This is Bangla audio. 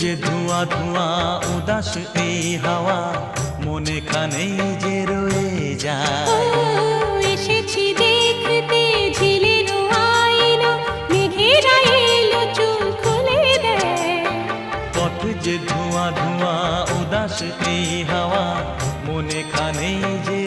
যে ধোঁয়া ধোঁয়া উদাস এই হাওয়া মনে খানেই যে রয়ে যায়। এসেছি দেখতে ঝিলের আইনা, মেঘেরা এলো চুল খুলে দেয়। পথ যে ধোঁয়া ধোঁয়া উদাস এই হাওয়া মনে খানেই যে